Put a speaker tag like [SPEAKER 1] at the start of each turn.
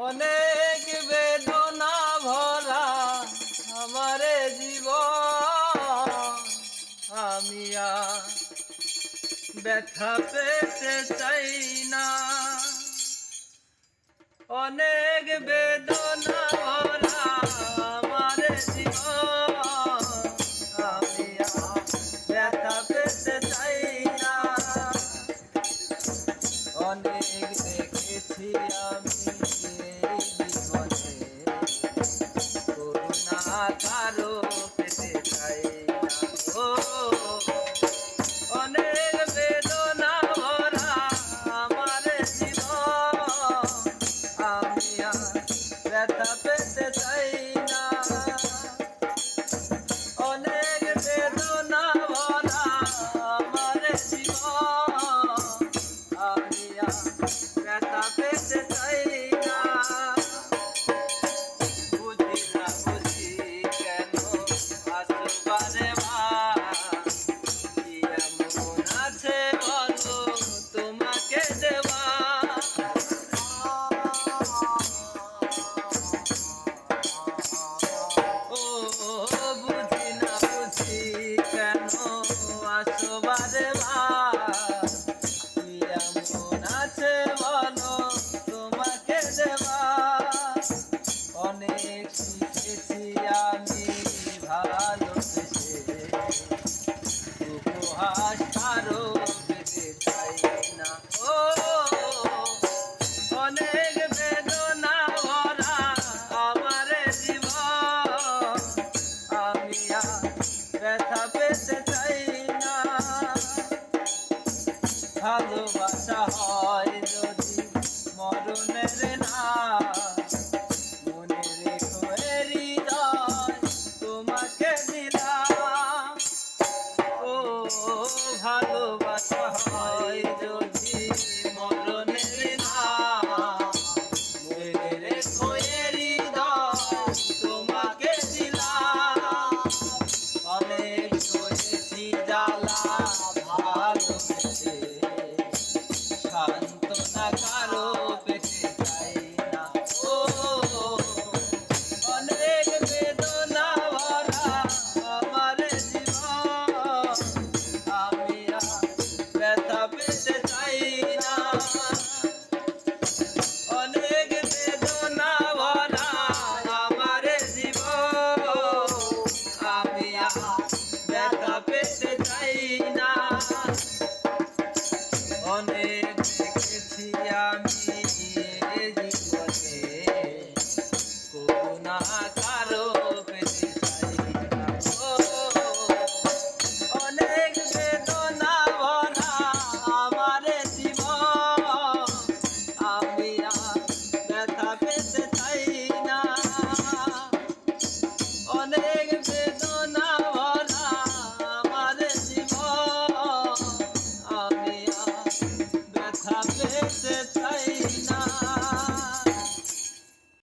[SPEAKER 1] অনেক বেদনা ভরা আমারে জীবন, আমি আর ব্যথা পেতে চাই না। অনেক বেদনা ভরা আমারে জীবন, আমি আর ব্যথা পেতে চাই না। অনেক দেখেছি আমি এই জীবনে, করুণা কারো পেতে চাই না। ও অনেক বেদনা ভরা আমার জীবন, আমি আর ব্যথা পেতে চাই না। অনেক বেদনা ভরা আমার জীবন, আমি আর ব্যথা পেতে চাই না। বুঝি না বুঝি কেন আসবারে মা, কি এমন আছে বলো তোমাকে দেওয়া। ও বুঝি না বুঝি কেন আসবারে মা, কি এমন আছে বলো তোমাকে দেওয়া। অনেক শিখেছি আমি ভালোবেসে, উপহাস কারো পেতে চাই না। ও অনেক বেদনা ভরা আমার জীবন, আমি আর ব্যথা পেতে চাই না। ভালোবাসা হয় যদি মরণের না, মনে রেখো এ হৃদয় তোমাকে দিলাম। ও ভালোবাসা হয় যদি মরণের না, মনে রেখো এ হৃদয় তোমাকে দিলাম। অনেক সয়েছি জ্বালা ভালোবেসে, সান্ত্বনা কারো পেতে চাই না। ও অনেক বেদনা ভরা আমার জীবন, আমি আর ব্যথা পেতে চাই না। অনেক বেদনা ভরা আমার জীবন, আমি আর ব্যথা পেতে চাই না। অনেক দেখেছি আমি এ জীবনে, করুণা কারো পেতে চাই না। ও অনেক বেদনা ভরা আমার জীবন, আমি আর ব্যথা